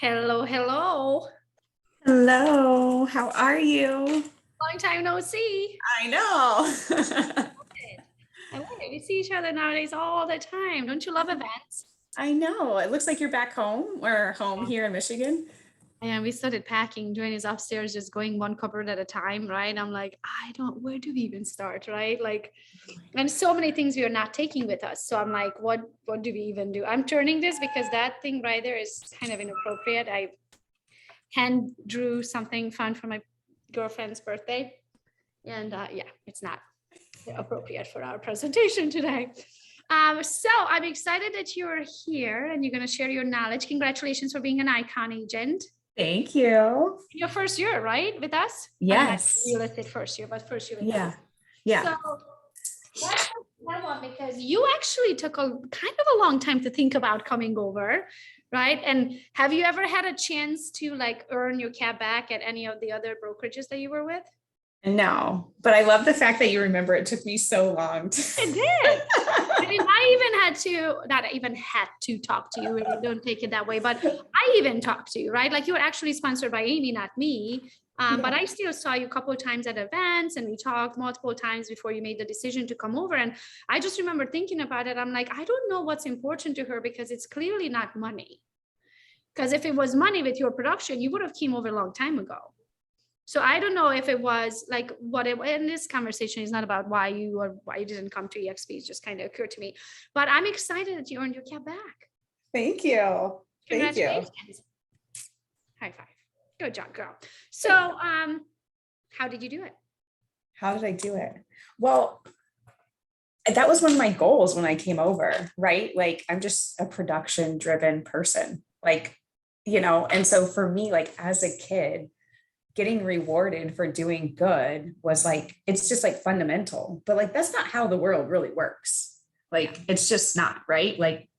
Hello, hello. Hello, how are you? Long time no see. I know. I love it. We see each other nowadays all the time. Don't you love events? I know. It looks like you're back home or home here in Michigan. And we started packing. Joanne is upstairs, just going one cupboard at a time, right? I'm like, where do we even start, right? Like, and so many things we are not taking with us. So I'm like, what do we even do? I'm turning this because that thing right there is kind of inappropriate. I hand drew something fun for my girlfriend's birthday. And yeah, it's not appropriate for our presentation today. So I'm excited that you're here and you're going to share your knowledge. Congratulations for being an icon agent. Thank you. Your first year, right, with us? Yes. Real estate first year, but first year with Yeah. us. Yeah. So that's that one because you actually took a kind of a long time to think about coming over, right? And have you ever had a chance to like earn your cab back at any of the other brokerages that you were with? No, but I love the fact that you remember it took me so long. It did. I mean, not even had to talk to you, really, don't take it that way, but I even talked to you, right? Like you were actually sponsored by Amy, not me. But I still saw you a couple of times at events and we talked multiple times before you made the decision to come over. And I just remember thinking about it. I'm like, I don't know what's important to her because it's clearly not money. Because if it was money with your production, you would have came over a long time ago. So I don't know if it was like and this conversation is not about why you didn't come to eXp. It just kind of occurred to me, but I'm excited that you earned your cab back. Thank you. Thank you. Congratulations. High five. Good job, girl. So, how did you do it? How did I do it? Well, that was one of my goals when I came over, right? Like I'm just a production driven person, like, and so for me, like as a kid, getting rewarded for doing good was like, it's just like fundamental, but like, that's not how the world really works. Like, it's just not, right? Like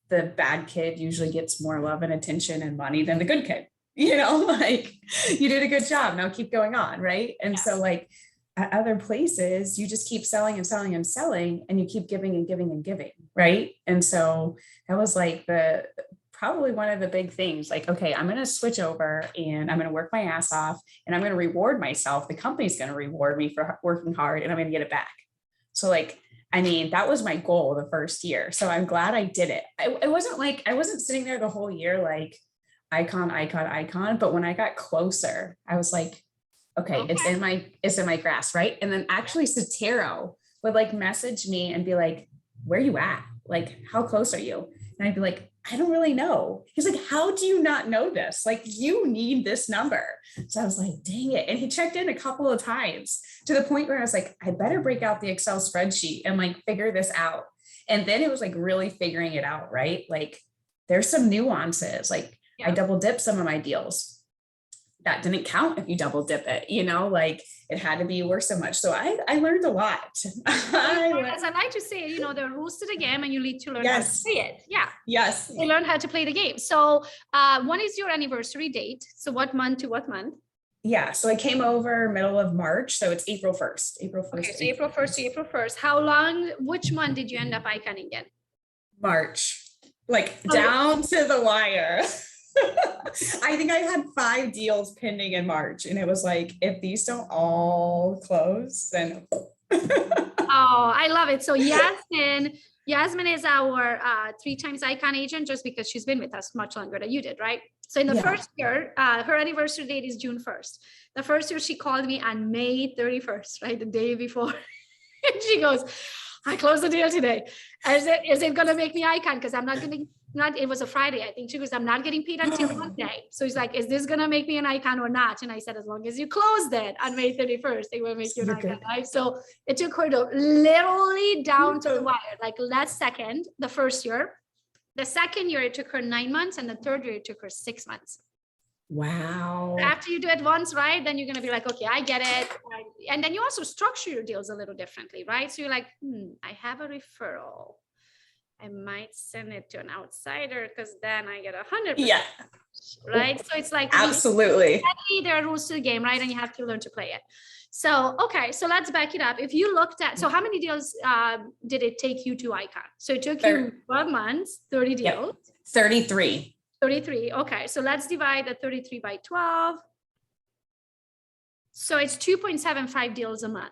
the bad kid usually gets more love and attention and money than the good kid, like you did a good job. Now keep going on. Right. And so like at other places, you just keep selling and selling and selling and you keep giving and giving and giving. Right. And so that was like probably one of the big things, like, okay, I'm going to switch over and I'm going to work my ass off and I'm going to reward myself. The company's going to reward me for working hard and I'm going to get it back. So like, I mean, that was my goal the first year. So I'm glad I did it. I wasn't sitting there the whole year, like icon, icon, icon. But when I got closer, I was like, okay, it's in my grasp. Right. And then actually Satiro would like message me and be like, where are you at? Like, how close are you? And I'd be like, I don't really know. He's like, how do you not know this? Like, you need this number. So I was like, dang it. And he checked in a couple of times to the point where I was like, I better break out the Excel spreadsheet and like figure this out. And then it was like really figuring it out, right? Like there's some nuances. Like I double dip some of my deals. That didn't count if you double dip it, like it had to be worth so much. So I learned a lot. As I like to say, there are rules to the game and you need to learn how to play it. Yeah. Yes. You learn how to play the game. So when is your anniversary date? So what month to what month? Yeah. So I came over middle of March. So it's April 1st. Okay. So April 1st to April 1st. How long, which month did you end up iconing in? March, like down to the wire. I think I had 5 deals pending in March and it was like, if these don't all close, then. Oh, I love it. So Yasmin is our 3 times icon agent just because she's been with us much longer than you did, right? So in the first year, her anniversary date is June 1st. The first year she called me on May 31st, right? The day before. And she goes, I closed the deal today. Is it going to make me icon? Because I'm not going to. It was a Friday, I think. She goes, I'm not getting paid until Monday. So he's like, is this going to make me an icon or not? And I said, as long as you close it on May 31st, it will make you an icon, right? So it took her to literally down to the wire, like last second, the first year. The second year, it took her 9 months. And the third year, it took her 6 months. Wow. After you do it once, right? Then you're going to be like, okay, I get it. And then you also structure your deals a little differently, right? So you're like, I have a referral. I might send it to an outsider because then I get 100%. Yeah. Right. So it's like, absolutely. There are rules to the game, right? And you have to learn to play it. So, okay. So let's back it up. If you looked at, so how many deals did it take you to icon? So it took you 12 months, 30 deals. Yep. 33. 33. Okay. So let's divide the 33 by 12. So it's 2.75 deals a month.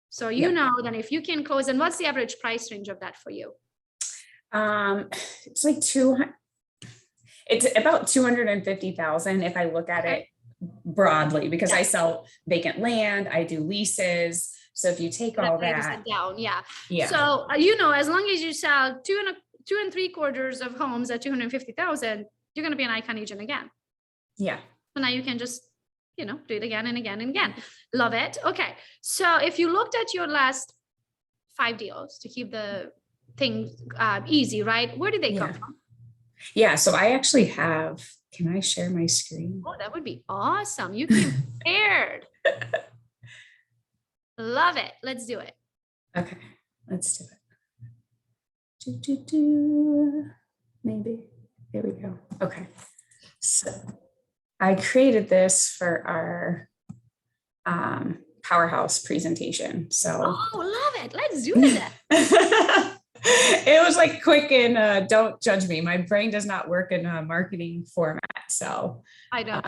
So you know that if you can close, and what's the average price range of that for you? It's like 200. It's about 250,000 if I look at it broadly, because I sell vacant land, I do leases. So if you take all that down, So as long as you sell 2.75 of homes at 250,000, you're going to be an icon agent again. Yeah. So now you can just do it again and again and again. Love it. Okay. So if you looked at your last 5 deals to keep the thing easy, right? Where did they come from? Yeah. So I actually have, can I share my screen? Oh, that would be awesome. You came prepared. Love it. Let's do it. Okay. Let's do it. Maybe. There we go. Okay. So I created this for our powerhouse presentation. So love it. Let's do it. It was like quick, and don't judge me. My brain does not work in a marketing format. So I don't.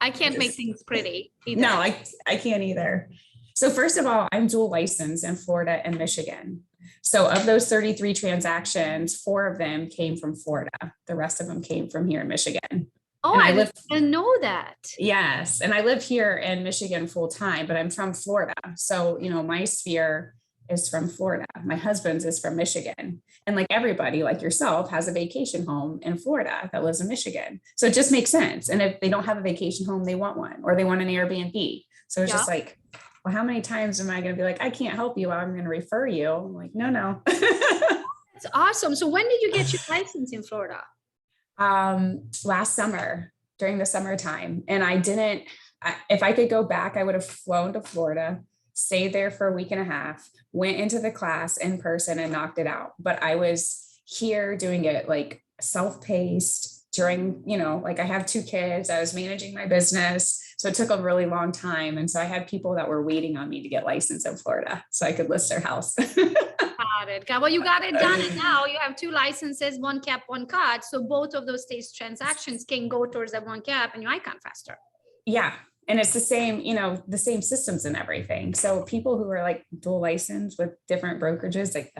I can't make things pretty either. No, I can't either. So first of all, I'm dual licensed in Florida and Michigan. So of those 33 transactions, 4 of them came from Florida. The rest of them came from here in Michigan. Oh, I didn't know that. Yes. And I live here in Michigan full time, but I'm from Florida. So, my sphere is from Florida. My husband's is from Michigan. And like everybody, like yourself, has a vacation home in Florida that lives in Michigan. So it just makes sense. And if they don't have a vacation home, they want one, or they want an Airbnb. So it's just like, well, how many times am I going to be like, I can't help you, I'm going to refer you? I'm like, no. That's awesome. So when did you get your license in Florida? Last summer, during the summertime. And if I could go back, I would have flown to Florida, stayed there for a week and a half, went into the class in person and knocked it out. But I was here doing it like self-paced during, like I have 2 kids, I was managing my business. So it took a really long time. And so I had people that were waiting on me to get licensed in Florida so I could list their house. Got it. Well, you got it done. And now you have 2 licenses, 1 cap, 1 cut. So both of those states transactions can go towards that 1 cap and your icon faster. Yeah. And it's the same, the same systems and everything. So people who are like dual licensed with different brokerages, like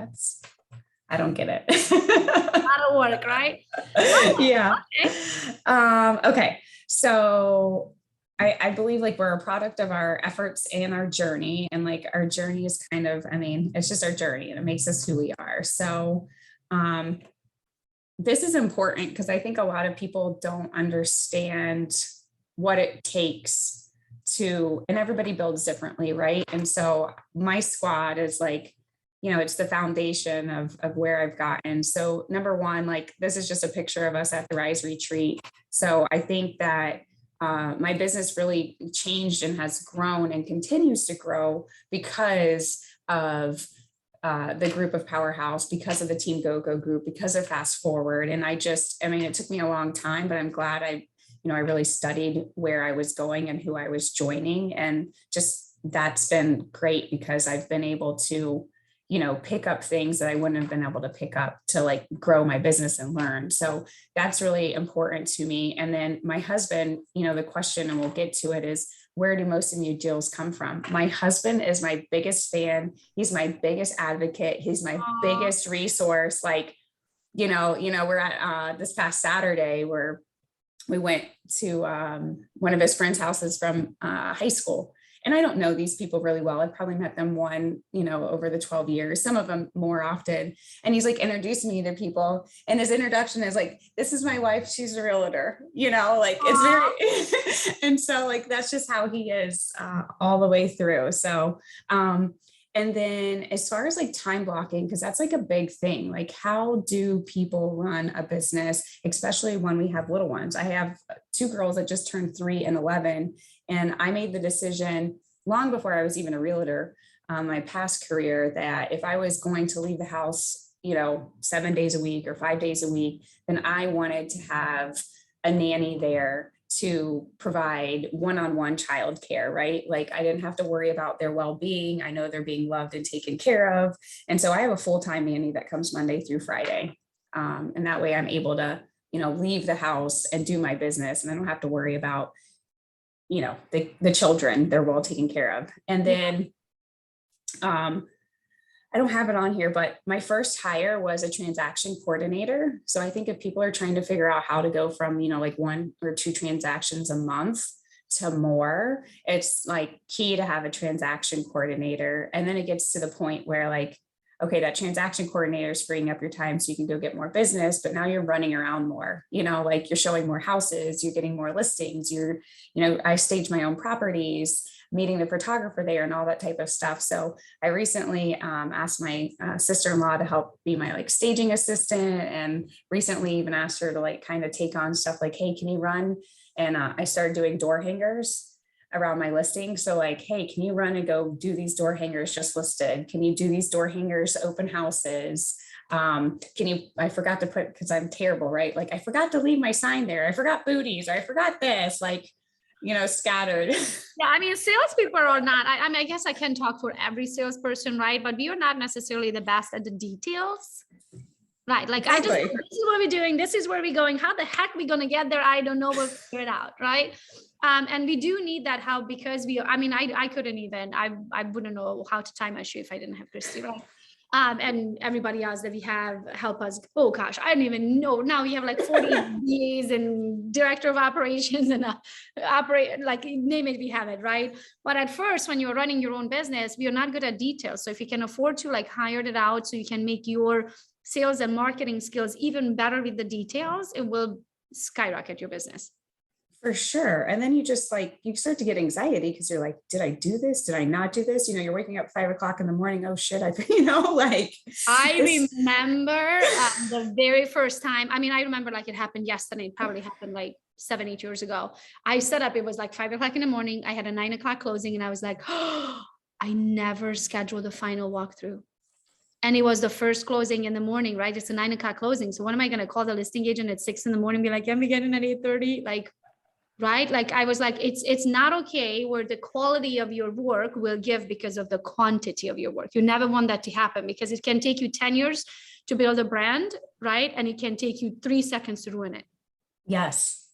I don't get it. That'll work, right? Yeah. Okay. So I believe like we're a product of our efforts and our journey. And like our journey is kind of, it's just our journey and it makes us who we are. So this is important because I think a lot of people don't understand what it takes to, and everybody builds differently, right? And so my squad is like, it's the foundation of where I've gotten. So number 1, like this is just a picture of us at the Rise Retreat. So I think that my business really changed and has grown and continues to grow because of the group of Powerhouse, because of the Team Go-Go group, because of Fast Forward. And it took me a long time, but I'm glad I really studied where I was going and who I was joining. And just that's been great because I've been able to, pick up things that I wouldn't have been able to pick up to like grow my business and learn. So that's really important to me. And then my husband, the question, and we'll get to it, is where do most of your deals come from? My husband is my biggest fan. He's my biggest advocate. He's my biggest resource. Like, we're at this past Saturday where we went to one of his friends' houses from high school. And I don't know these people really well. I've probably met them over the 12 years, some of them more often. And he's like introducing me to people. And his introduction is like, this is my wife. She's a realtor, it's very, and so like, that's just how he is all the way through. So, and then as far as like time blocking, because that's like a big thing, like how do people run a business, especially when we have little ones? I have 2 girls that just turned 3 and 11. And I made the decision long before I was even a realtor, my past career, that if I was going to leave the house, 7 days a week or 5 days a week, then I wanted to have a nanny there to provide one-on-one childcare, right? Like I didn't have to worry about their well-being. I know they're being loved and taken care of. And so I have a full-time nanny that comes Monday through Friday. And that way I'm able to, leave the house and do my business. And I don't have to worry about, the children, they're well taken care of. And then, I don't have it on here, but my first hire was a transaction coordinator. So I think if people are trying to figure out how to go from, like 1 or 2 transactions a month to more, it's like key to have a transaction coordinator. And then it gets to the point where like, okay, that transaction coordinator is freeing up your time so you can go get more business, but now you're running around more, like you're showing more houses, you're getting more listings, I stage my own properties, meeting the photographer there and all that type of stuff. So I recently asked my sister-in-law to help be my like staging assistant, and recently even asked her to like kind of take on stuff like, hey, can you run? And I started doing door hangers around my listing. So like, hey, can you run and go do these door hangers just listed? Can you do these door hangers open houses? I forgot to put, because I'm terrible, right? Like I forgot to leave my sign there. I forgot booties, or I forgot this, like, scattered. Yeah, I mean, salespeople are not, I mean, I guess I can talk for every salesperson, right? But we are not necessarily the best at the details. Right. Like exactly. This is what we're doing. This is where we're going. How the heck we going to get there? I don't know. We'll figure it out. Right. And we do need that help because I couldn't even, I wouldn't know how to tie my shoe if I didn't have Christy. Right. And everybody else that we have help us. Oh gosh, I don't even know. Now we have like 40 DAs and director of operations and like name it, we have it, right? But at first, when you're running your own business, we are not good at details. So if you can afford to like hire it out so you can make your sales and marketing skills even better with the details, it will skyrocket your business. For sure. And then you start to get anxiety because you're like, did I do this? Did I not do this? You're waking up 5 o'clock in the morning. Oh shit. I remember the very first time. I mean, I remember like it happened yesterday. It probably happened like 7-8 years ago. I set up, it was like 5 o'clock in the morning. I had a 9 o'clock closing and I was like, oh, I never scheduled the final walkthrough. And it was the first closing in the morning, right? It's a 9 o'clock closing. So when am I going to call the listing agent at 6 in the morning? Be like, can we get in at 8:30? Like, right? Like I was like, it's not okay where the quality of your work will give because of the quantity of your work. You never want that to happen because it can take you 10 years to build a brand, right? And it can take you 3 seconds to ruin it. Yes.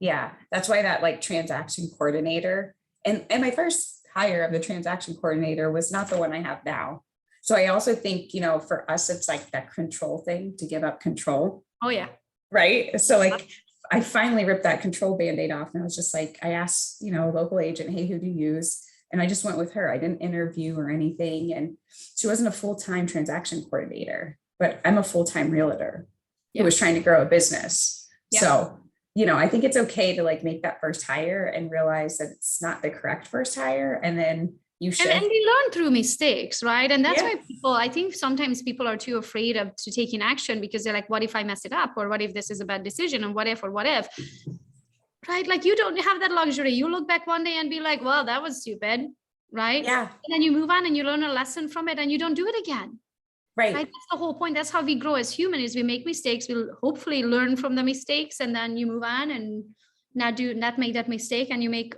Yeah. That's why that like transaction coordinator and my first hire of the transaction coordinator was not the one I have now. So I also think, for us, it's like that control thing, to give up control. Oh yeah. Right. So like, I finally ripped that control Band-Aid off and I was just like, I asked, a local agent, hey, who do you use? And I just went with her. I didn't interview or anything. And she wasn't a full-time transaction coordinator, but I'm a full-time realtor who was trying to grow a business. Yeah. So, I think it's okay to like make that first hire and realize that it's not the correct first hire. And then you should. And we learn through mistakes, right? And that's why I think sometimes people are too afraid to taking action because they're like, what if I mess it up? Or what if this is a bad decision? And what if, right? Like you don't have that luxury. You look back one day and be like, well, that was stupid, right? Yeah. And then you move on and you learn a lesson from it and you don't do it again. Right. That's the whole point. That's how we grow as humans, is we make mistakes. We'll hopefully learn from the mistakes and then you move on and not make that mistake, and you make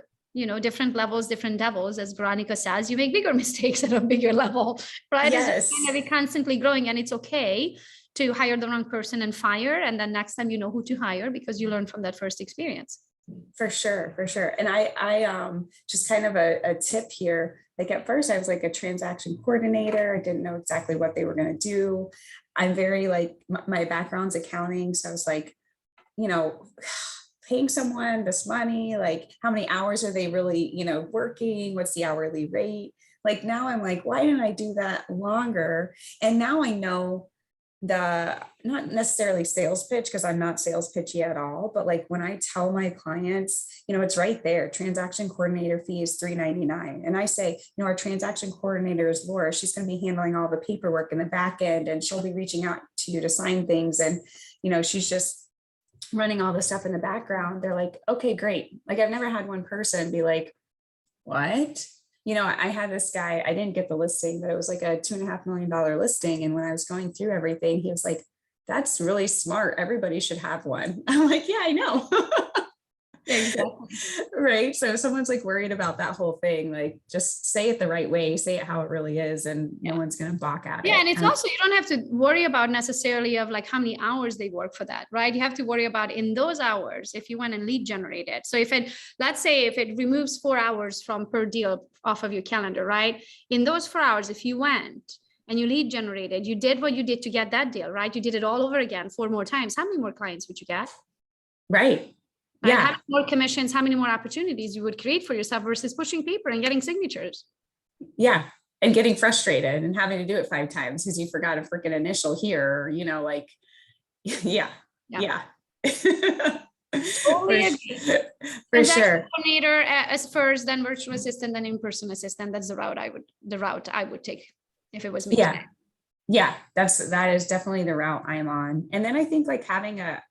different levels, different devils, as Veronica says, you make bigger mistakes at a bigger level, right? Yes. We're constantly growing, and it's okay to hire the wrong person and fire. And then next time you know who to hire because you learned from that first experience. For sure. And I just kind of a tip here. Like at first I was like a transaction coordinator. I didn't know exactly what they were going to do. I'm very like, my background's accounting. So I was like, paying someone this money, like how many hours are they really, working? What's the hourly rate? Like now I'm like, why didn't I do that longer? And now I know not necessarily sales pitch, because I'm not sales pitchy at all, but like when I tell my clients, it's right there, transaction coordinator fee is $3.99. And I say, our transaction coordinator is Laura. She's going to be handling all the paperwork in the back end, and she'll be reaching out to you to sign things. And, she's just running all the stuff in the background. They're like, okay, great. Like I've never had one person be like, what? I had this guy, I didn't get the listing, but it was like a $2.5 million listing. And when I was going through everything, he was like, that's really smart. Everybody should have one. I'm like, yeah, I know. Exactly. Right. So if someone's like worried about that whole thing, like just say it the right way, say it how it really is, and no one's going to balk at it. Yeah, and it's also, you don't have to worry about necessarily of like how many hours they work for that, right? You have to worry about in those hours, if you went and lead generated. So if it, let's say if it removes 4 hours from per deal off of your calendar, right? In those 4 hours, if you went and you lead generated, you did what you did to get that deal, right? You did it all over again 4 more times. How many more clients would you get? Right. Right? Yeah. How many more commissions, how many more opportunities you would create for yourself versus pushing paper and getting signatures? Yeah. And getting frustrated and having to do it 5 times because you forgot a freaking initial here, you know, like, yeah. Yeah. Totally agree. For sure. Coordinator as first, then virtual assistant, then in-person assistant. That's the route I would take if it was me. Yeah. Yeah. That is definitely the route I'm on. And then I think like having a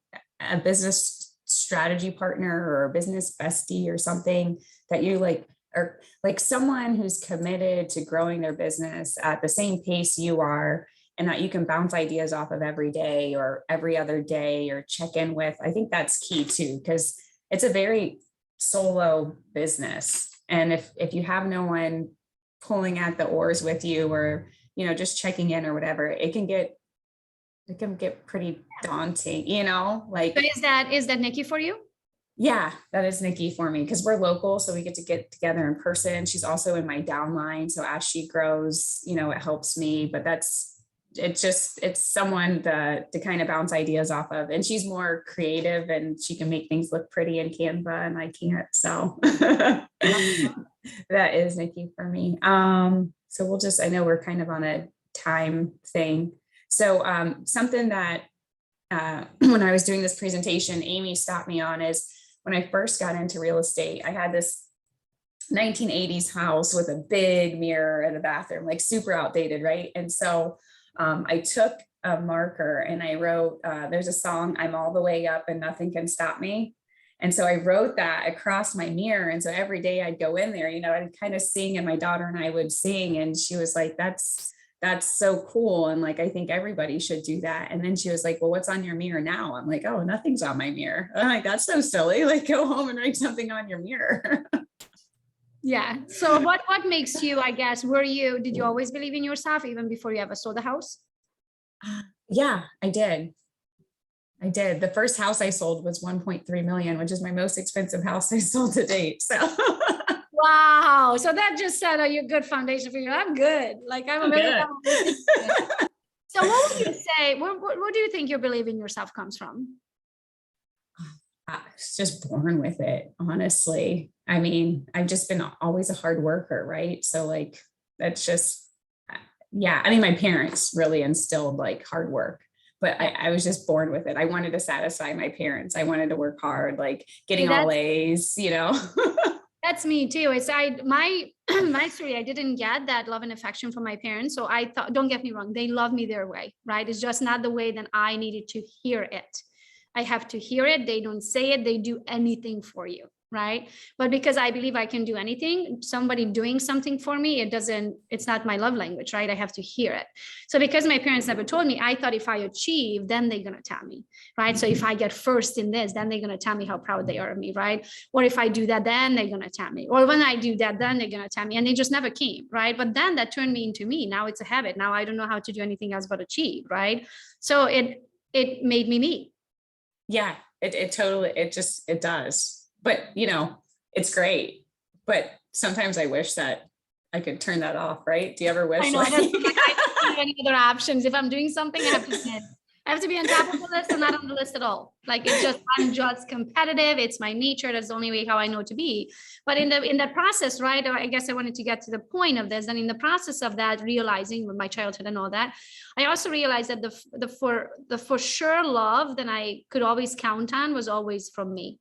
business strategy partner or a business bestie or something that you like, or like someone who's committed to growing their business at the same pace you are, and that you can bounce ideas off of every day or every other day or check in with. I think that's key too, because it's a very solo business. And if you have no one pulling at the oars with you, or, you know, just checking in or whatever, it can get pretty daunting, you know, like. So is that Nikki for you? Yeah, that is Nikki for me because we're local. So we get to get together in person. She's also in my downline. So as she grows, you know, it helps me, but it's someone to kind of bounce ideas off of. And she's more creative and she can make things look pretty in Canva and I can't. So that is Nikki for me. So I know we're kind of on a time thing. So something that when I was doing this presentation, Amy stopped me on is when I first got into real estate, I had this 1980s house with a big mirror in the bathroom, like super outdated, right? And so I took a marker and I wrote, there's a song, I'm all the way up and nothing can stop me. And so I wrote that across my mirror. And so every day I'd go in there, you know, I'd kind of sing and my daughter and I would sing. And she was like, that's so cool. And like, I think everybody should do that. And then she was like, well, what's on your mirror now? I'm like, oh, nothing's on my mirror. I'm like, that's so silly. Like go home and write something on your mirror. Yeah. So what makes you, I guess, did you always believe in yourself even before you ever sold the house? Yeah, I did. The first house I sold was 1.3 million, which is my most expensive house I sold to date. So wow. So that just set a good foundation for you. I'm good. Like I'm really good. So what would you say? What do you think your belief in yourself comes from? I was just born with it, honestly. I mean, I've just been always a hard worker, right? So like, that's just, yeah. I mean, my parents really instilled like hard work, but I was just born with it. I wanted to satisfy my parents. I wanted to work hard, like getting all A's, you know? That's me too. It's my story. I didn't get that love and affection from my parents. So I thought, don't get me wrong, they love me their way, right? It's just not the way that I needed to hear it. I have to hear it. They don't say it. They do anything for you, right? But because I believe I can do anything, somebody doing something for me, it's not my love language, right? I have to hear it. So because my parents never told me, I thought if I achieve, then they're going to tell me, right? So if I get first in this, then they're going to tell me how proud they are of me, right? Or if I do that, then they're going to tell me. Or when I do that, then they're going to tell me. And they just never came, right? But then that turned me into me. Now it's a habit. Now I don't know how to do anything else but achieve, right? So it made me me. Yeah, it totally, it does. But, you know, it's great. But sometimes I wish that I could turn that off, right? Do you ever wish? I know, I don't have any other options. If I'm doing something, I have to be on top of the list and not on the list at all. Like I'm just competitive. It's my nature. That's the only way how I know to be. But in that process, right? I guess I wanted to get to the point of this. And in the process of that, realizing with my childhood and all that, I also realized that the for sure love that I could always count on was always from me.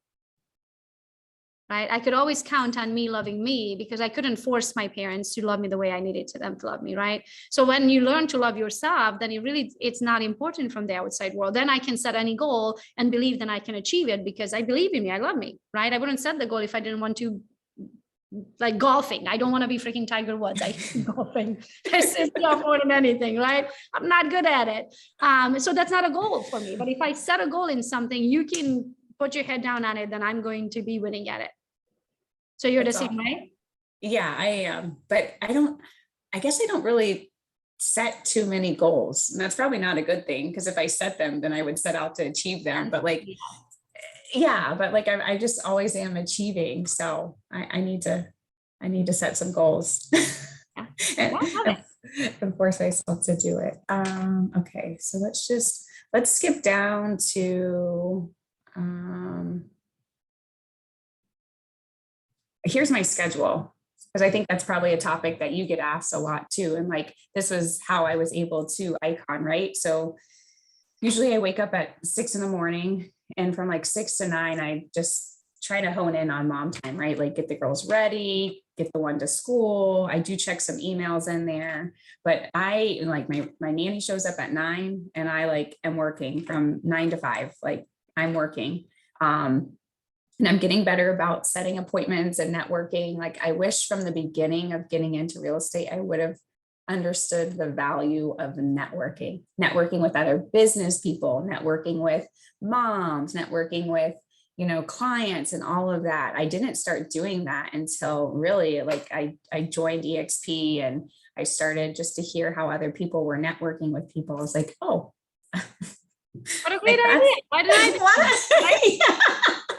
Right? I could always count on me loving me because I couldn't force my parents to love me the way I needed them to love me. Right? So when you learn to love yourself, then it's not important from the outside world. Then I can set any goal and believe that I can achieve it because I believe in me. I love me. Right? I wouldn't set the goal if I didn't want to. Like golfing. I don't want to be freaking Tiger Woods. I hate golfing. This is more than anything, right? I'm not good at it. So that's not a goal for me. But if I set a goal in something, you can put your head down on it, then I'm going to be winning at it. So you're That's the same awesome. way? Yeah, I am. But I guess I don't really set too many goals. And that's probably not a good thing, because if I set them, then I would set out to achieve them. But like, yeah, but like I just always am achieving. So I need to set some goals. Yeah. and, I love it. and force myself to do it. Okay, so let's skip down to here's my schedule, because I think that's probably a topic that you get asked a lot too. And like, this was how I was able to icon, right? So usually I wake up at 6 a.m, and from like 6 to 9, I just try to hone in on mom time, right? Like get the girls ready, get the one to school. I do check some emails in there, but I like my nanny shows up at 9, and I like am working from 9 to 5. Like I'm working. And I'm getting better about setting appointments and networking. Like I wish from the beginning of getting into real estate, I would have understood the value of networking with other business people, networking with moms, networking with, clients and all of that. I didn't start doing that until really like I joined eXp, and I started just to hear how other people were networking with people. I was like, oh, What a great idea. Why did I do that?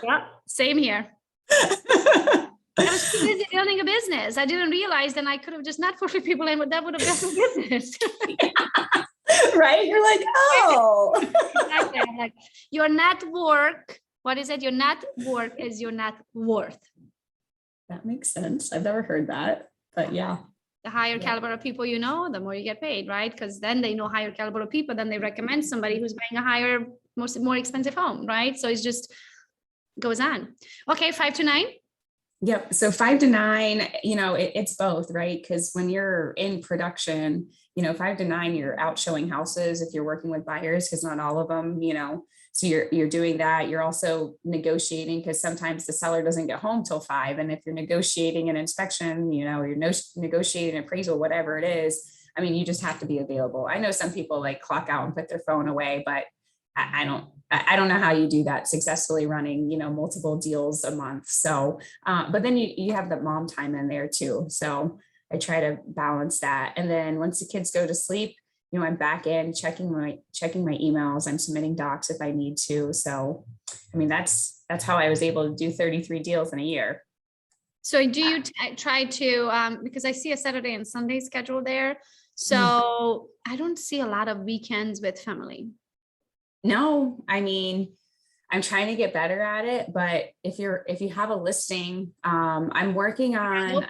Yeah, same here. I was too busy building a business. I didn't realize then I could have just networked with people, and that would have built a business. Right? You're like, oh. Exactly. I'm like, your network, what is it? Your network is your net worth. That makes sense. I've never heard that, but yeah. The higher caliber of people you know, the more you get paid, right? Because then they know higher caliber of people, then they recommend somebody who's buying a higher, more expensive home, right? So it's just goes on. Okay, 5 to 9. Yep. So 5 to 9, it's both, right? Because when you're in production, 5 to 9, you're out showing houses if you're working with buyers, because not all of them, so you're doing that. You're also negotiating, because sometimes the seller doesn't get home till 5. And if you're negotiating an inspection, you're negotiating appraisal, whatever it is, I mean, you just have to be available. I know some people like clock out and put their phone away, but I don't know how you do that successfully running, multiple deals a month. So, but then you have the mom time in there too. So I try to balance that. And then once the kids go to sleep, I'm back in checking my emails. I'm submitting docs if I need to. So, I mean, that's how I was able to do 33 deals in a year. So do you try to, because I see a Saturday and Sunday schedule there. So I don't see a lot of weekends with family. No, I mean, I'm trying to get better at it, but if you have a listing, I'm working on,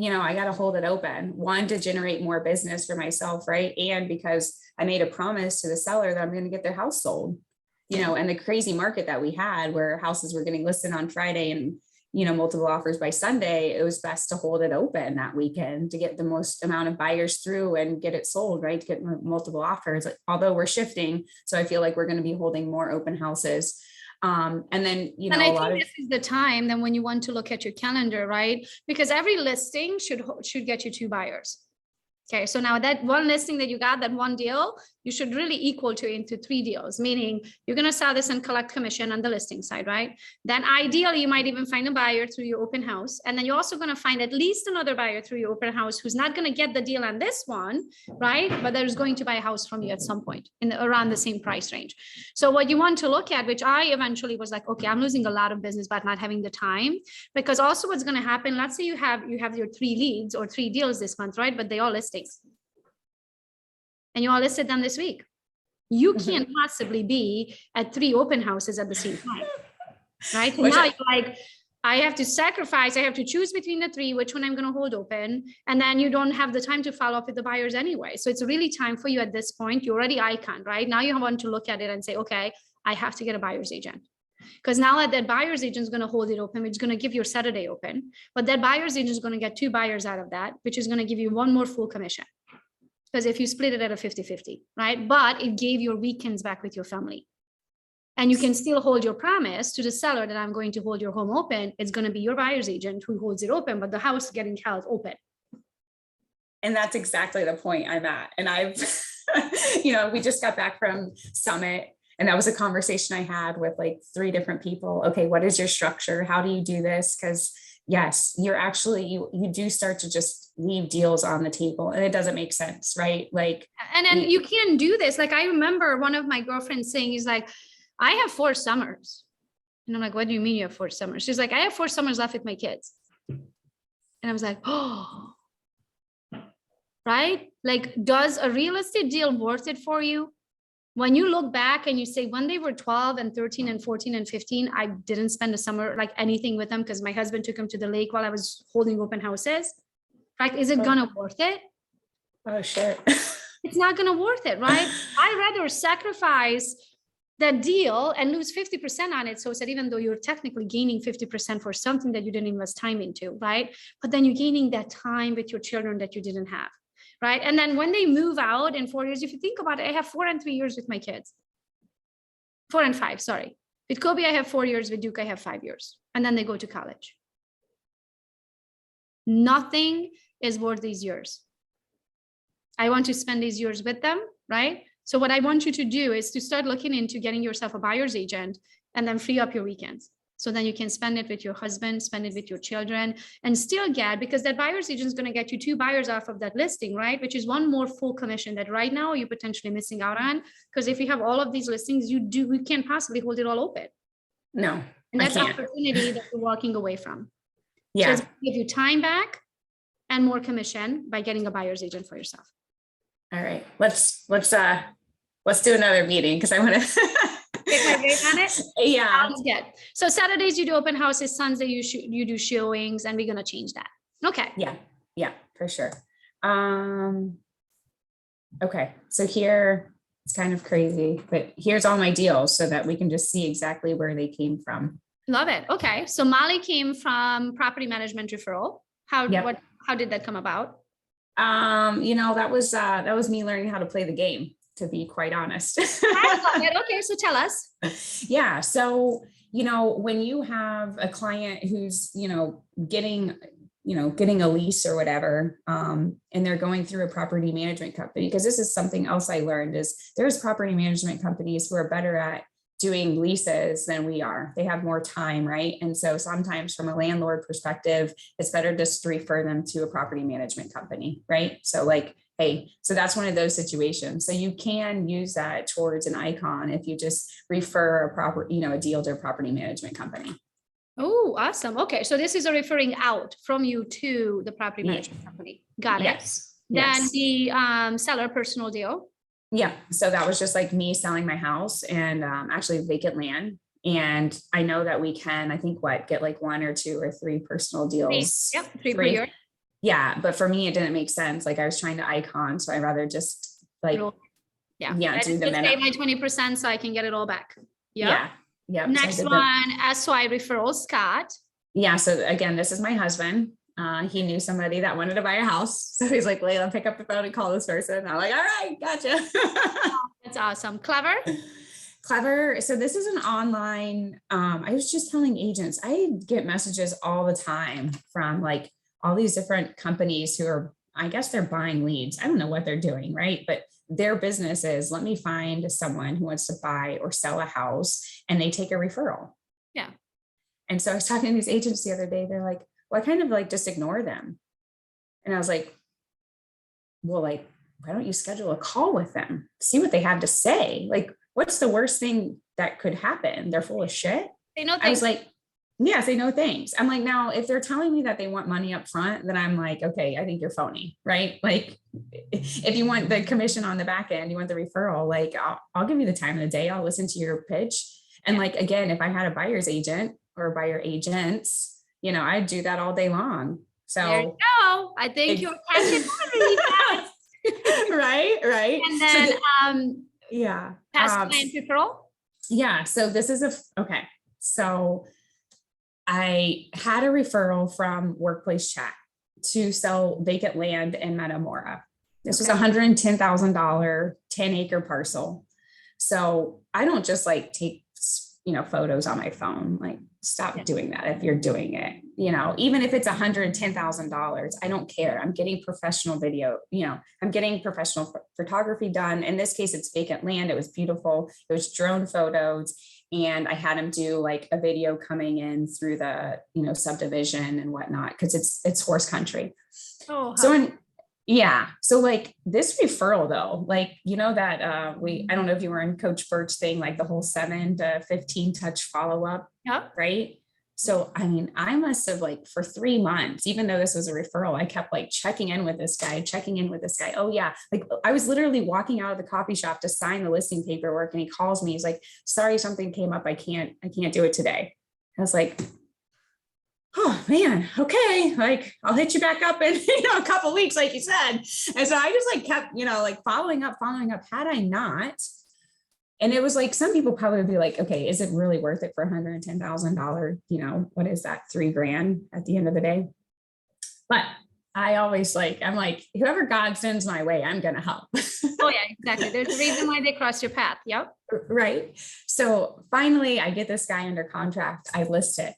I got to hold it open. One, to generate more business for myself, right? And because I made a promise to the seller that I'm going to get their house sold, and the crazy market that we had where houses were getting listed on Friday and, multiple offers by Sunday, it was best to hold it open that weekend to get the most amount of buyers through and get it sold, right? To get multiple offers, although we're shifting. So I feel like we're going to be holding more open houses. And then, and I think this is the time then when you want to look at your calendar, right? Because every listing should get you 2 buyers. Okay, so now that one listing that you got, that one deal, you should really equal to into 3 deals, meaning you're going to sell this and collect commission on the listing side, right? Then ideally, you might even find a buyer through your open house. And then you're also going to find at least another buyer through your open house who's not going to get the deal on this one, right? But there's going to buy a house from you at some point around the same price range. So what you want to look at, which I eventually was like, okay, I'm losing a lot of business, but not having the time, because also what's going to happen, let's say you have your 3 leads or 3 deals this month, right? But they all listings. And you all listed them this week. You can't possibly be at 3 open houses at the same time, right? So now you're like, I have to sacrifice, I have to choose between the 3, which one I'm going to hold open. And then you don't have the time to follow up with the buyers anyway. So it's really time for you at this point. You're already icon, right? Now you want to look at it and say, okay, I have to get a buyer's agent. Because now that buyer's agent is going to hold it open, it's going to give your Saturday open. But that buyer's agent is going to get 2 buyers out of that, which is going to give you 1 more full commission. Because if you split it at a 50-50, right? But it gave your weekends back with your family. And you can still hold your promise to the seller that I'm going to hold your home open. It's going to be your buyer's agent who holds it open, but the house is getting held open. And that's exactly the point I'm at. And I've, we just got back from Summit, And that was a conversation I had with like 3 different people. Okay, what is your structure? How do you do this? Because yes, you're actually, you do start to just leave deals on the table and it doesn't make sense, right? Like, and then you can't do this. Like, I remember one of my girlfriends saying, he's like, I have 4 summers. And I'm like, what do you mean you have 4 summers? She's like, I have 4 summers left with my kids. And I was like, oh, right? Like, does a real estate deal worth it for you? When you look back and you say, when they were 12 and 13 and 14 and 15, I didn't spend a summer like anything with them because my husband took them to the lake while I was holding open houses. Like, is it gonna worth it? oh, sure. It's not gonna worth it, right? I'd rather sacrifice that deal and lose 50% on it. So it's that even though you're technically gaining 50% for something that you didn't invest time into, right? But then you're gaining that time with your children that you didn't have, right? And then when they move out in 4 years, if you think about it, I have 4 and 3 years with my kids. 4 and 5, sorry. With Kobe, I have 4 years. With Duke, I have 5 years. And then they go to college. Nothing is worth these years. I want to spend these years with them, right? So what I want you to do is to start looking into getting yourself a buyer's agent and then free up your weekends. So then you can spend it with your husband, spend it with your children, and still get, because that buyer's agent is going to get you 2 buyers off of that listing, right? Which is one more full commission that right now you're potentially missing out on. Because if you have all of these listings, you can't possibly hold it all open. No, and that's I can't. opportunity that you're walking away from. Yeah. So it's gonna give you time back and more commission by getting a buyer's agent for yourself. All right, let's do another meeting because I want to Take my rate on it. Yeah. Sounds good. So Saturdays you do open houses, Sunday you do showings, and we're gonna change that. Okay. Yeah, for sure. Okay, so here it's kind of crazy, but here's all my deals so that we can just see exactly where they came from. Love it. Okay, so Molly came from property management referral. How did that come about? That was me learning how to play the game, to be quite honest. I love it. Okay, so tell us. Yeah. So, when you have a client who's, getting a lease or whatever, and they're going through a property management company, because this is something else I learned is there's property management companies who are better at doing leases than we are. They have more time, right? And so sometimes from a landlord perspective, it's better just to refer them to a property management company, right? So hey, so that's one of those situations. So you can use that towards an icon if you just refer a deal to a property management company. Oh, awesome. Okay, so this is a referring out from you to the property management company. Got it. Yes. Then the seller personal deal. Yeah. So that was just like me selling my house and actually vacant land. And I know that we can, I think get like 1 or 2 or 3 personal deals. Three per year. Yeah. But for me, it didn't make sense. Like I was trying to icon. So I'd rather just do the minimum. My 20% so I can get it all back. Yeah. Next so one, SY referral, Scott. Yeah. So again, this is my husband. He knew somebody that wanted to buy a house. So he's like, Leila, pick up the phone and call this person. And I'm like, all right, gotcha. That's awesome. Clever. So this is an online, I was just telling agents, I get messages all the time from like all these different companies who are, I guess they're buying leads. I don't know what they're doing, right? But their business is, let me find someone who wants to buy or sell a house, and they take a referral. Yeah. And so I was talking to these agents the other day. They're like, well, I kind of like just ignore them. And I was like, well, like, why don't you schedule a call with them? See what they have to say. Like, what's the worst thing that could happen? They're full of shit. They know things. I was like, yeah, say no thanks. I'm like, now, if they're telling me that they want money up front, then I'm like, okay, I think you're phony, right? Like, if you want the commission on the back end, you want the referral, like, I'll give you the time of the day. I'll listen to your pitch. And like, again, if I had a buyer's agent or buyer agents, I'd do that all day long. So there you go. I think you're catching on really fast. Right. And then past client referral. Yeah. So this is okay. So I had a referral from Workplace Chat to sell vacant land in Metamora. This was $110,000 10-acre parcel. So I don't just like take photos on my phone. Like, stop doing that if you're doing it. Even if it's $110,000, I don't care. I'm getting professional video. I'm getting professional photography done. In this case, it's vacant land. It was beautiful. It was drone photos. And I had him do like a video coming in through the, subdivision and whatnot, because it's horse country. Oh, yeah. So like this referral though, like, that I don't know if you were in Coach Birch's thing, like the whole 7 to 15 touch follow-up. Yep. Right. So, I mean, I must have like for 3 months, even though this was a referral, I kept like checking in with this guy. Oh yeah. Like I was literally walking out of the coffee shop to sign the listing paperwork. And he calls me, he's like, sorry, something came up. I can't do it today. I was like, oh man, okay. Like I'll hit you back up in, a couple of weeks, like you said. And so I just like kept, like following up. Had I not, and it was like, some people probably would be like, okay, is it really worth it for $110,000? What is that? $3,000 at the end of the day. But I always I'm like, whoever God sends my way, I'm going to help. Oh yeah, exactly. There's a reason why they cross your path. Yep. Right. So finally I get this guy under contract. I list it.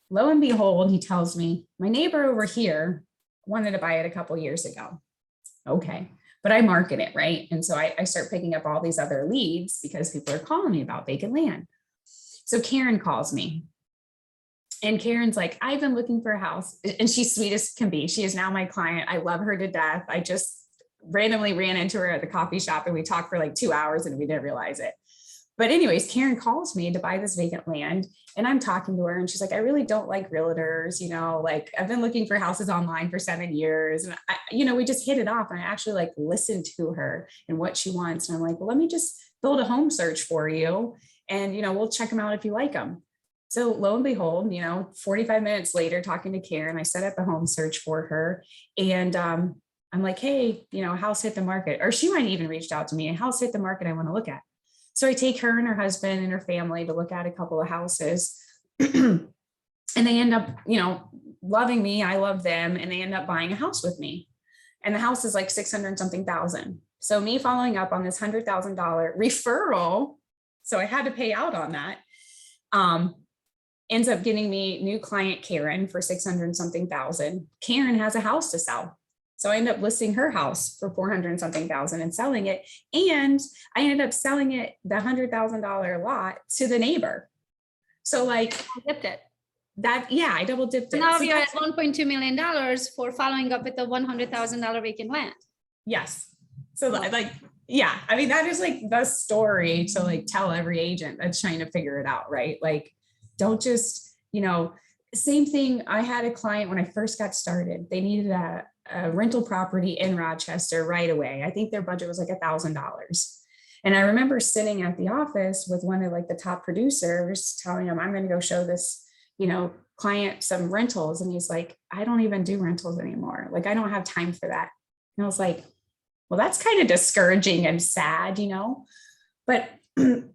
Lo and behold, he tells me my neighbor over here wanted to buy it a couple years ago. Okay. But I market it, right? And so I start picking up all these other leads because people are calling me about vacant land. So Karen calls me. And Karen's like, I've been looking for a house. And she's sweet as can be. She is now my client. I love her to death. I just randomly ran into her at the coffee shop and we talked for like 2 hours and we didn't realize it. But anyways, Karen calls me to buy this vacant land and I'm talking to her and she's like, I really don't like realtors, like I've been looking for houses online for 7 years. And we just hit it off. And I actually like listened to her and what she wants. And I'm like, well, let me just build a home search for you. And, we'll check them out if you like them. So lo and behold, 45 minutes later, talking to Karen, I set up a home search for her. And I'm like, hey, house hit the market, or she might even reached out to me, a house hit the market I want to look at. So I take her and her husband and her family to look at a couple of houses and they end up, loving me. I love them. And they end up buying a house with me. And the house is like 600 and something thousand. So me following up on this $100,000 referral. So I had to pay out on that. Ends up getting me new client Karen for 600 and something thousand. Karen has a house to sell. So I ended up listing her house for 400 and something thousand and selling it. And I ended up selling it, the $100,000 lot, to the neighbor. So like I dipped it. I double dipped it. Now So you're at $1.2 million for following up with the $100,000 vacant land. Yes. So I mean, that is like the story to like tell every agent that's trying to figure it out, right? Like, don't just, same thing. I had a client when I first got started, they needed a rental property in Rochester right away. I think their budget was like $1,000. And I remember sitting at the office with one of like the top producers telling him, I'm going to go show this, client some rentals. And he's like, I don't even do rentals anymore. Like, I don't have time for that. And I was like, well, that's kind of discouraging and sad, but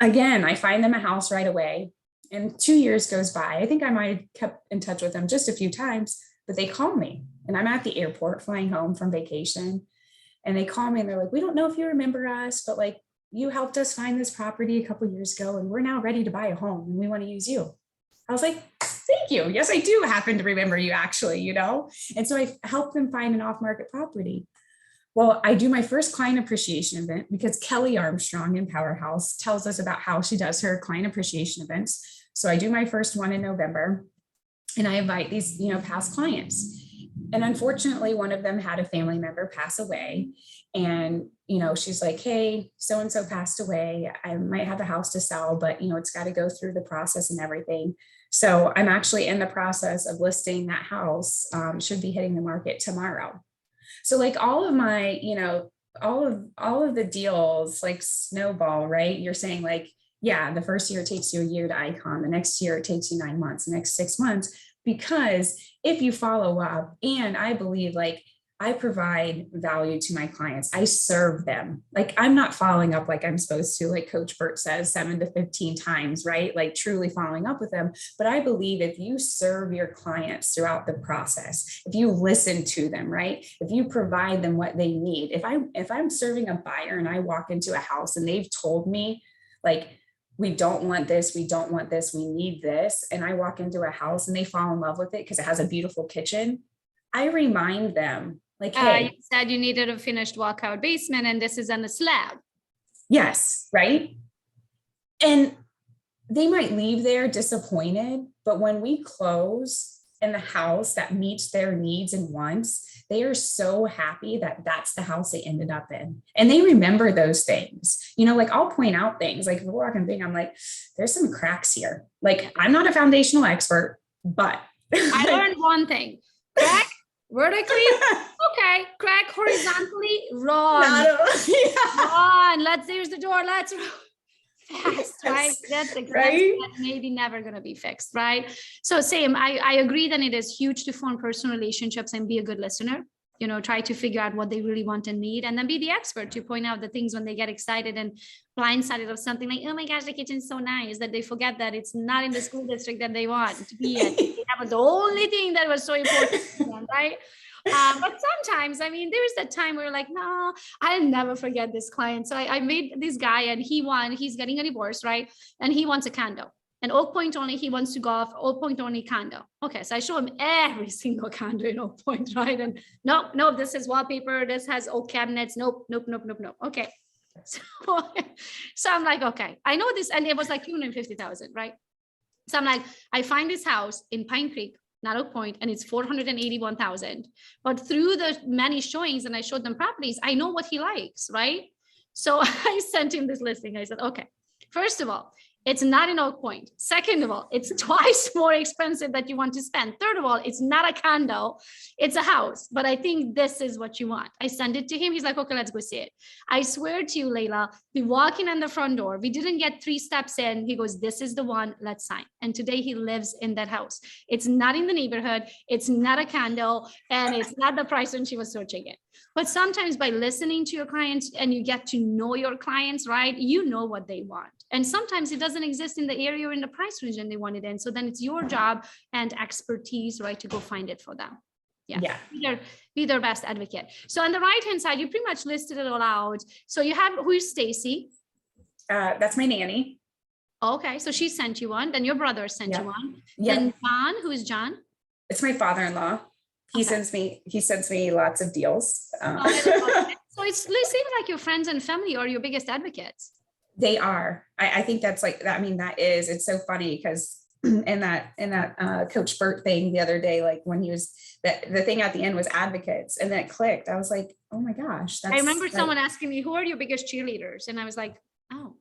again, I find them a house right away. And 2 years goes by. I think I might have kept in touch with them just a few times, but they call me and I'm at the airport flying home from vacation. And they call me and they're like, we don't know if you remember us, but like you helped us find this property a couple of years ago and we're now ready to buy a home and we want to use you. I was like, thank you. Yes, I do happen to remember you actually, And so I helped them find an off-market property. Well, I do my first client appreciation event because Kelly Armstrong in Powerhouse tells us about how she does her client appreciation events. So I do my first one in November and I invite these, past clients. And unfortunately, one of them had a family member pass away. And, she's like, hey, so-and-so passed away. I might have a house to sell, but, it's got to go through the process and everything. So I'm actually in the process of listing that house, should be hitting the market tomorrow. So like all of my, all of the deals like snowball, right? You're saying like, yeah, the first year it takes you a year to icon. The next year it takes you 9 months, the next 6 months, because if you follow up, and I believe like I provide value to my clients, I serve them. Like I'm not following up like I'm supposed to, like Coach Burt says, 7 to 15 times, right? Like truly following up with them. But I believe if you serve your clients throughout the process, if you listen to them, right? If you provide them what they need, if I'm serving a buyer and I walk into a house and they've told me like, we don't want this, we don't want this, we need this. And I walk into a house and they fall in love with it because it has a beautiful kitchen. I remind them Like, You hey, said you needed a finished walkout basement and this is on the slab. yes, right? And they might leave there disappointed, but when we close in the house that meets their needs and wants, they are so happy that that's the house they ended up in. And they remember those things. You know, like I'll point out things like if we're walking thing, I'm like, there's some cracks here. Like I'm not a foundational expert, but I learned one thing. Crack vertically, okay. Crack horizontally, run. Run. There's the door. Let's run. Fast, right? That's exactly right? Maybe never going to be fixed, right? So same, I agree that it is huge to form personal relationships and be a good listener. You know, try to figure out what they really want and need, and then be the expert to point out the things when they get excited and blindsided of something like, oh my gosh, the kitchen's so nice, that they forget that it's not in the school district that they want to be in. That was the only thing that was so important to them, right? But sometimes, I mean, there's that time where like, no, I'll never forget this client. So I made this guy and he's getting a divorce, right? And he wants a condo. And Oak Point only, he wants to go off Oak Point only condo. Okay, so I show him every single condo in Oak Point, right? And nope, this is wallpaper, this has oak cabinets, nope. Okay. So I'm like, okay, I know this, and it was like 250,000, right? So I'm like, I find this house in Pine Creek, not Oak Point, and it's 481,000. But through the many showings, and I showed them properties, I know what he likes, right? So I sent him this listing. I said, okay, first of all, it's not in Oak Point. Second of all, it's twice more expensive that you want to spend. Third of all, it's not a condo, it's a house. But I think this is what you want. I sent it to him. He's like, okay, let's go see it. I swear to you, Leila, we walk in on the front door. We didn't get 3 steps in. He goes, this is the one, let's sign. And today he lives in that house. It's not in the neighborhood. It's not a condo. And it's not the price when she was searching it. But sometimes by listening to your clients and you get to know your clients, right, you know what they want. And sometimes it doesn't exist in the area or in the price region they want it in. So then it's your job and expertise, right, to go find it for them. Yeah. Be their best advocate. So on the right-hand side, you pretty much listed it all out. So you have, who's Stacy? That's my nanny. Okay, so she sent you one. Then your brother sent you one. Yeah. Then John, who is John? It's my father-in-law. He sends me lots of deals. So it seems like your friends and family are your biggest advocates. They are. I think that's like, I mean, it's so funny because in that Coach Burt thing the other day, like when he was, the thing at the end was advocates, and then it clicked. I was like, oh my gosh. I remember someone asking me, who are your biggest cheerleaders? And I was like, oh,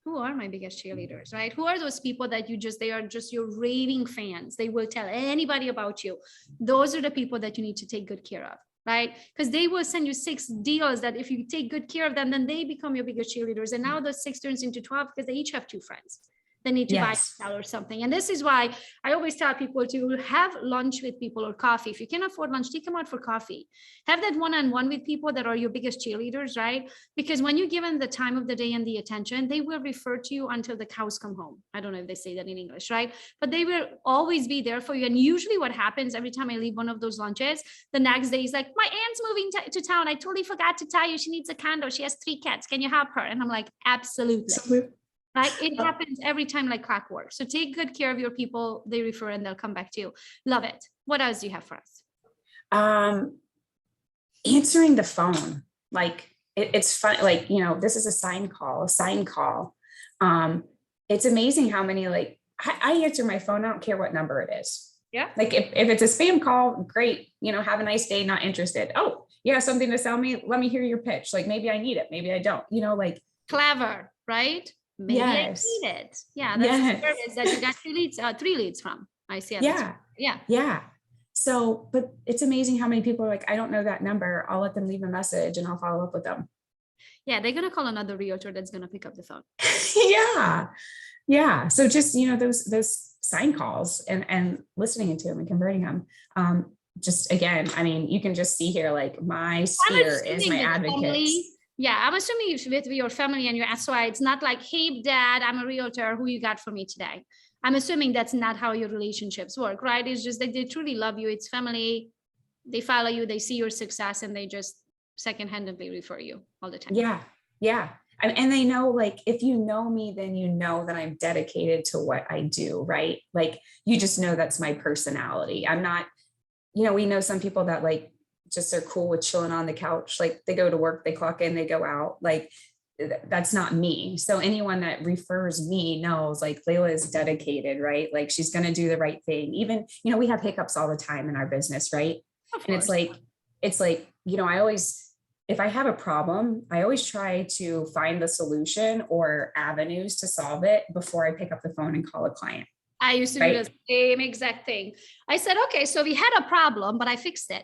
who are my biggest cheerleaders, right? Who are those people that they are just your raving fans. They will tell anybody about you. Those are the people that you need to take good care of, right? Because they will send you 6 deals that if you take good care of them, then they become your biggest cheerleaders. And now those 6 turns into 12 because they each have 2 friends. They need to buy or something. And this is why I always tell people to have lunch with people or coffee. If you can afford lunch, take them out for coffee. Have that one-on-one with people that are your biggest cheerleaders, right? Because when you give them the time of the day and the attention, they will refer to you until the cows come home. I don't know if they say that in English, right? But they will always be there for you. And usually what happens every time I leave one of those lunches, the next day is like, my aunt's moving to town. I totally forgot to tell you, she needs a condo. She has 3 cats. Can you help her? And I'm like, absolutely. Right? It happens every time like clockwork. So take good care of your people. They refer and they'll come back to you. Love it. What else do you have for us? Answering the phone. Like it's fun. Like, you know, this is a sign call. It's amazing how many, like I answer my phone. I don't care what number it is. Yeah. Like if it's a spam call, great. You know, have a nice day. Not interested. Oh, you have something to sell me. Let me hear your pitch. Like maybe I need it. Maybe I don't, you know, like clever, right? Maybe I need it. Yeah, that's the service that you got 3 leads from. I see. Yeah. So, but it's amazing how many people are like, I don't know that number. I'll let them leave a message and I'll follow up with them. Yeah, they're gonna call another realtor that's gonna pick up the phone. Yeah. So just, you know, those sign calls and listening to them and converting them. Just again, I mean, you can just see here, like my sphere is my advocates. Yeah, I'm assuming with your family and your SOI, it's not like, hey, dad, I'm a realtor. Who you got for me today? I'm assuming that's not how your relationships work, right? It's just that they truly love you. It's family. They follow you. They see your success and they just second-handedly refer you all the time. Yeah. And they know, like, if you know me, then you know that I'm dedicated to what I do, right? Like, you just know that's my personality. I'm not, you know, we know some people that like just are cool with chilling on the couch. Like they go to work, they clock in, they go out. Like that's not me. So anyone that refers me knows like Leila is dedicated, right? Like she's going to do the right thing. Even, you know, we have hiccups all the time in our business, right? And it's like, you know, if I have a problem, I always try to find the solution or avenues to solve it before I pick up the phone and call a client. I used to do the same exact thing. I said, okay, so we had a problem, but I fixed it.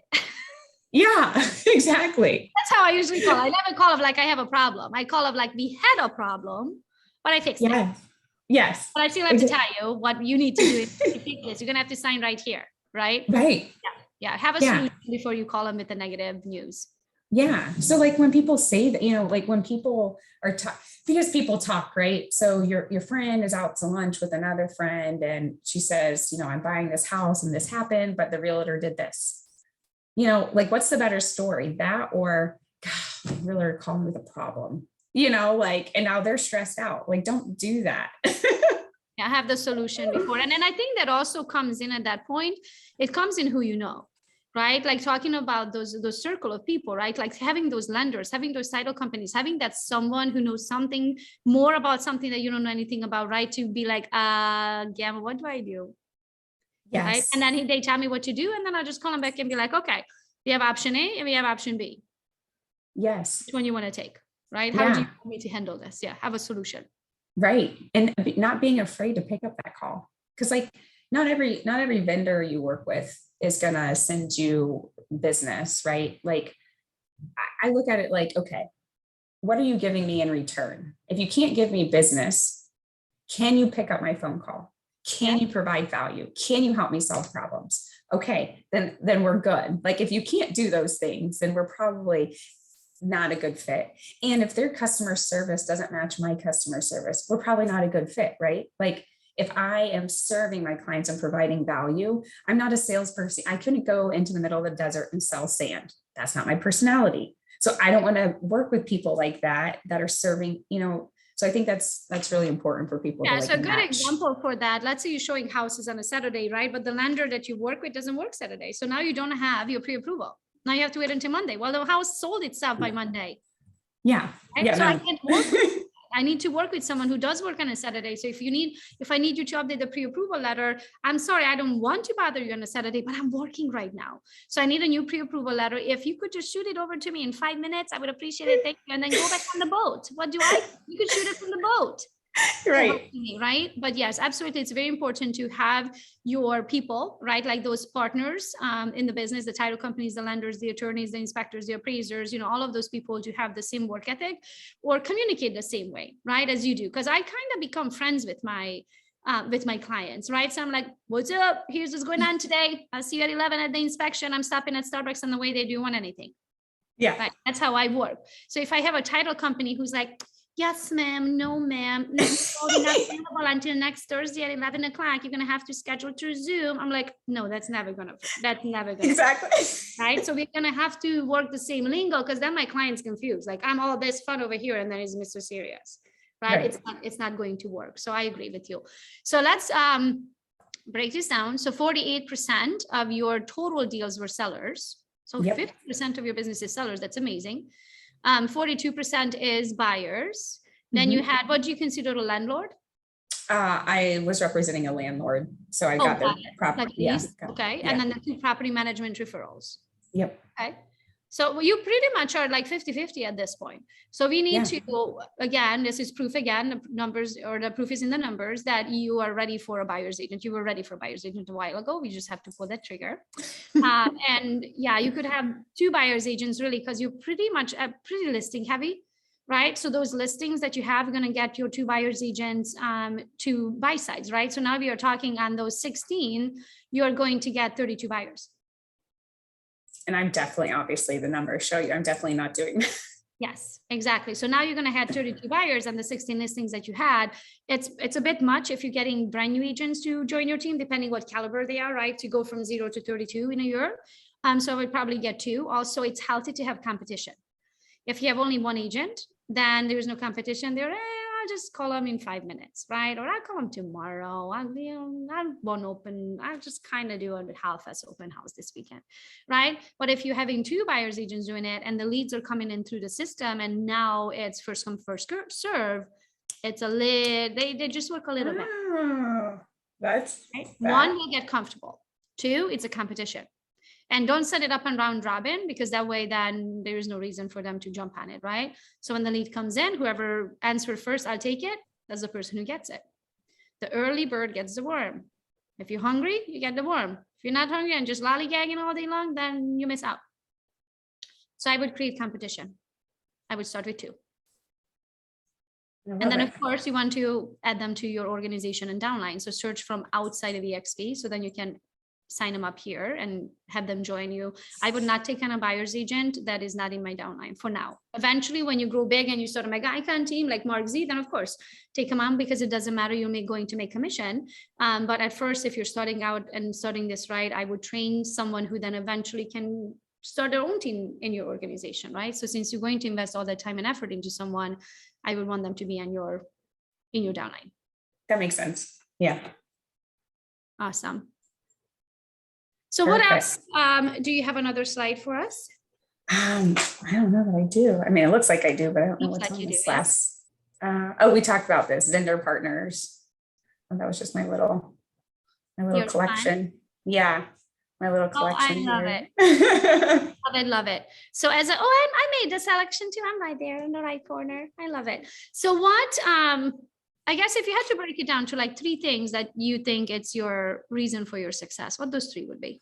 Yeah, exactly. That's how I usually call. I never call of like, I have a problem. I call of like, we had a problem, but I fixed it. Yes. But I still have to tell you what you need to do. To fix this. You're going to have to sign right here, right? Right. Yeah. Have a solution before you call them with the negative news. Yeah. So like when people say that, you know, like when people are because people talk, right? So your friend is out to lunch with another friend and she says, you know, I'm buying this house and this happened, but the realtor did this. You know, like what's the better story, that or God, the realtor called me with a problem, you know, like, and now they're stressed out. Like, don't do that. Yeah, have the solution before. And then I think that also comes in at that point, it comes in who you know, right? Like talking about those circle of people, right? Like having those lenders, having those title companies, having that someone who knows something more about something that you don't know anything about, right? To be like, Gamma, what do I do? Yes. Right. And then they tell me what to do. And then I just call them back and be like, okay, we have option A and we have option B. Yes. Which one you want to take, right? How do you want me to handle this? Yeah. Have a solution. Right. And not being afraid to pick up that call. Cause like not every vendor you work with is going to send you business, right? Like I look at it like, okay, what are you giving me in return? If you can't give me business, can you pick up my phone call? Can you provide value? Can you help me solve problems? Okay, then we're good. Like if you can't do those things, then we're probably not a good fit. And if their customer service doesn't match my customer service, we're probably not a good fit, right? Like if I am serving my clients and providing value, I'm not a salesperson. I couldn't go into the middle of the desert and sell sand. That's not my personality. So I don't want to work with people like that are serving, you know. So I think that's really important for people. Yeah, to so a good example for that. Let's say you're showing houses on a Saturday, right? But the lender that you work with doesn't work Saturday. So now you don't have your pre-approval. Now you have to wait until Monday. Well, the house sold itself by Monday. Yeah. Right? Yeah. So I can't work. I need to work with someone who does work on a Saturday. So if I need you to update the pre-approval letter, I'm sorry, I don't want to bother you on a Saturday, but I'm working right now. So I need a new pre-approval letter. If you could just shoot it over to me in 5 minutes, I would appreciate it. Thank you. And then go back on the boat. You could shoot it from the boat. Right. But yes, absolutely. It's very important to have your people, right? Like those partners in the business, the title companies, the lenders, the attorneys, the inspectors, the appraisers, you know, all of those people to have the same work ethic or communicate the same way, right? As you do. Because I kind of become friends with my clients, right? So I'm like, what's up? Here's what's going on today. I'll see you at 11 at the inspection. I'm stopping at Starbucks on the way. They do want anything. Yeah. Right? That's how I work. So if I have a title company who's like, yes, ma'am. No, ma'am. No, you're not available until next Thursday at 11 o'clock. You're going to have to schedule through Zoom. I'm like, no, that's never going to. Exactly. Right. So we're going to have to work the same lingo because then my client's confused. Like I'm all this fun over here and then he's Mr. Serious. Right. It's not going to work. So I agree with you. So let's break this down. So 48% of your total deals were sellers. So 50% of your business is sellers. That's amazing. 42% is buyers. Then you had, what do you consider a landlord? I was representing a landlord. So I got their property. Okay. And then the 2 property management referrals. Yep. Okay. So you pretty much are like 50-50 at this point. So we need to, again, this is proof again, the numbers or the proof is in the numbers that you are ready for a buyer's agent. You were ready for a buyer's agent a while ago. We just have to pull that trigger. And yeah, you could have 2 buyer's agents really because you're pretty much pretty listing heavy, right? So those listings that you have are going to get your 2 buyer's agents to buy sides, right? So now we are talking on those 16, you're going to get 32 buyers. And I'm definitely, obviously the numbers show you, I'm definitely not doing that. Yes, exactly. So now you're going to have 32 buyers and the 16 listings that you had. It's a bit much if you're getting brand new agents to join your team, depending what caliber they are, right? To go from 0 to 32 in a year. So I would probably get 2. Also, it's healthy to have competition. If you have only 1 agent, then there's no competition there. I'll just call them in 5 minutes, right? Or I'll call them tomorrow. I won't open. I'll just kind of do a half-ass open house this weekend, right? But if you're having 2 buyers agents doing it and the leads are coming in through the system and now it's first come, first serve, it's they just work a little bit. That's right? 1, will get comfortable. 2, it's a competition. And don't set it up on round robin, because that way then there is no reason for them to jump on it, right? So when the lead comes in, whoever answered first, I'll take it. That's the person who gets it. The early bird gets the worm. If you're hungry, you get the worm. If you're not hungry and just lollygagging all day long, then you miss out. So I would create competition. I would start with 2. And then of course you want to add them to your organization and downline. So search from outside of eXp. So then you can sign them up here and have them join you. I would not take on a buyer's agent that is not in my downline for now. Eventually, when you grow big and you start a mega icon team like Mark Z, then of course take them on, because it doesn't matter, you're going to make commission. But at first, if you're starting out and starting this right, I would train someone who then eventually can start their own team in your organization, right? So since you're going to invest all that time and effort into someone, I would want them to be in your downline. That makes sense. Yeah. Awesome. So Perfect. what else? Do you have another slide for us? I don't know that I do. I mean, it looks like I do, but I don't know what's on this last. Oh, we talked about this, vendor partners. Oh, that was just my little collection. Fun. Yeah, my little collection. Oh, I love it. Love it. So I made the selection too. I'm right there in the right corner. I love it. So what, I guess if you had to break it down to like 3 things that you think it's your reason for your success, what those 3 would be?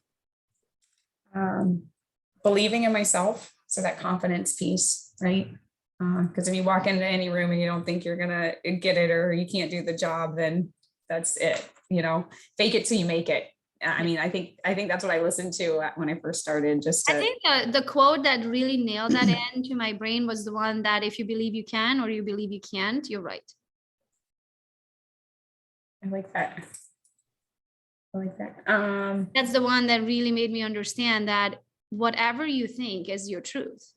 Believing in myself. So that confidence piece, right? Because if you walk into any room and you don't think you're going to get it, or you can't do the job, then that's it. Fake it till you make it. I mean, I think that's what I listened to when I first started. I think the quote that really nailed that into my brain was the one that if you believe you can, or you believe you can't, you're right. I like that. That's the one that really made me understand that whatever you think is your truth.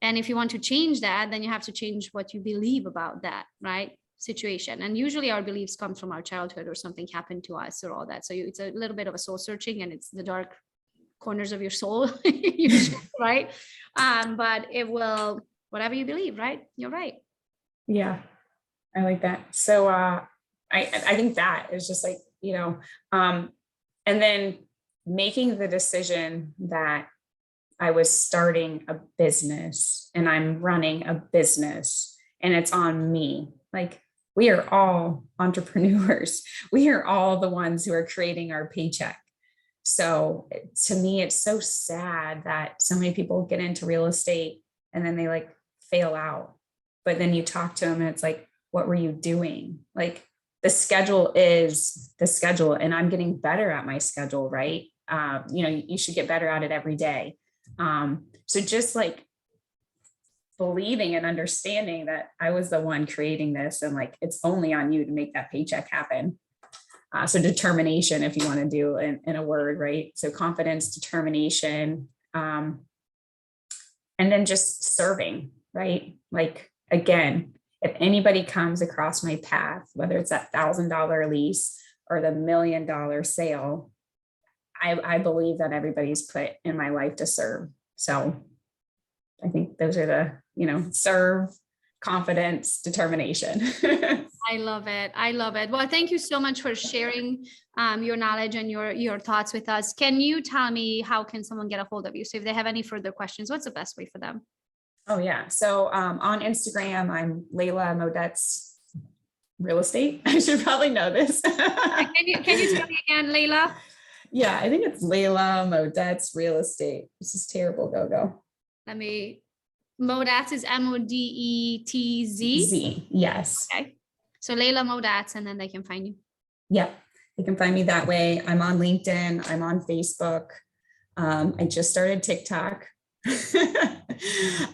And if you want to change that, then you have to change what you believe about that, right? Situation. And usually our beliefs come from our childhood, or something happened to us, or all that. So it's a little bit of a soul searching, and it's the dark corners of your soul, right? But it will, whatever you believe, right? You're right. Yeah. I like that. So I think that is just like, and then making the decision that I was starting a business and I'm running a business and it's on me. Like, we are all entrepreneurs. We are all the ones who are creating our paycheck. So to me, it's so sad that so many people get into real estate and then they like fail out. But then you talk to them and it's like, what were you doing? Like, the schedule is the schedule, and I'm getting better at my schedule, right? You should get better at it every day. So just like believing and understanding that I was the one creating this, and like, it's only on you to make that paycheck happen. So determination, if you want to do in a word, right? So confidence, determination, and then just serving, right? Like, again, if anybody comes across my path, whether it's that $1,000 lease or the $1 million sale, I believe that everybody's put in my life to serve. So I think those are the, serve, confidence, determination. I love it. I love it. Well, thank you so much for sharing your knowledge and your thoughts with us. Can you tell me, how can someone get a hold of you? So if they have any further questions, what's the best way for them? Oh yeah. So on Instagram, I'm Leila Modetz Real Estate. I should probably know this. Can you tell me again, Leila? Yeah, I think it's Leila Modetz Real Estate. This is terrible. Go. Modetz is Modetz. Z. Yes. Okay. So Leila Modetz, and then they can find you. Yep. They can find me that way. I'm on LinkedIn. I'm on Facebook. I just started TikTok.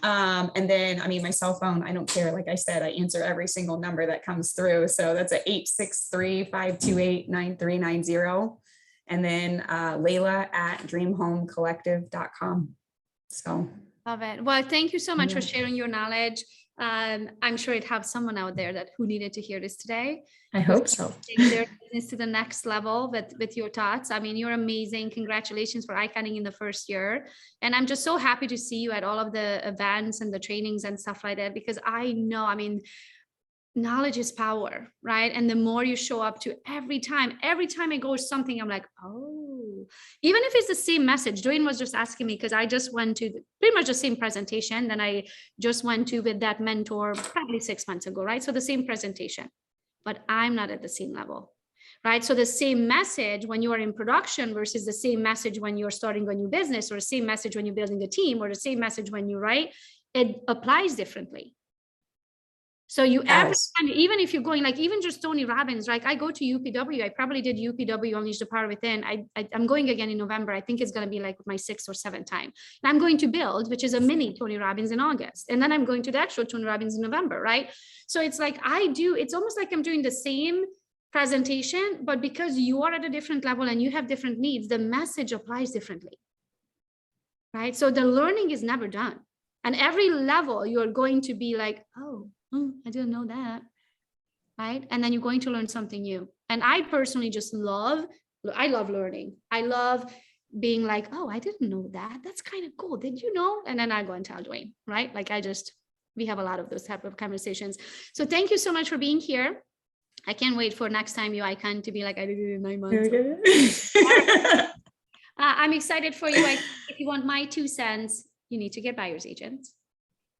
And then, my cell phone, I don't care. Like I said, I answer every single number that comes through. So that's a 863-528-9390. And then Leila at dreamhomecollective.com. So. Love it. Well, thank you so much for sharing your knowledge. I'm sure it helps someone out there that who needed to hear this today. I hope so. Take their business to the next level with your thoughts. I mean, you're amazing. Congratulations for iConning in the first year. And I'm just so happy to see you at all of the events and the trainings and stuff like that, because I know, I mean, knowledge is power, right? And the more you show up to every time I go something, I'm like, oh, even if it's the same message. Dwayne was just asking me, because I just went to pretty much the same presentation that I just went to with that mentor probably 6 months ago, right? So the same presentation, but I'm not at the same level, right? So the same message when you are in production versus the same message when you're starting a new business, or the same message when you're building a team, or the same message when you write, it applies differently. So you every time, even if you're going, like even just Tony Robbins, like I go to UPW, I probably did UPW Unleash the Power Within. I'm going again in November. I think it's going to be like my 6th or 7th time. And I'm going to Build, which is a mini Tony Robbins in August. And then I'm going to the actual Tony Robbins in November, right? So it's like it's almost like I'm doing the same presentation, but because you are at a different level and you have different needs, the message applies differently, right? So the learning is never done. And every level you're going to be like, oh, I didn't know that, right? And then you're going to learn something new. And I personally just love learning. I love being like, oh, I didn't know that. That's kind of cool. Did you know? And then I go and tell Dwayne, right? Like we have a lot of those type of conversations. So thank you so much for being here. I can't wait for next time you icon to be like, I did it in 9 months. I'm excited for you. If you want my 2 cents, you need to get buyer's agents.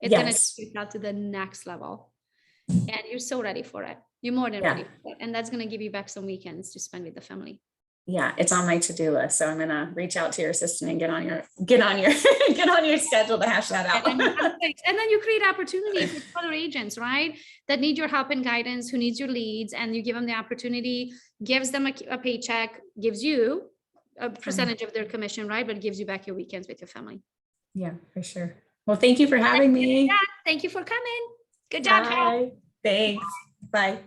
It's going to take you out to the next level. And you're so ready for it. You're more than ready for it. And that's going to give you back some weekends to spend with the family. Yeah, it's on my to-do list. So I'm going to reach out to your assistant and get on your schedule to hash that out. And then you create opportunities with other agents, right? That need your help and guidance, who needs your leads, and you give them the opportunity, gives them a paycheck, gives you a percentage of their commission, right? But it gives you back your weekends with your family. Yeah, for sure. Well, thank you for having me. Thank you for coming. Good job. Bye. Thanks. Bye.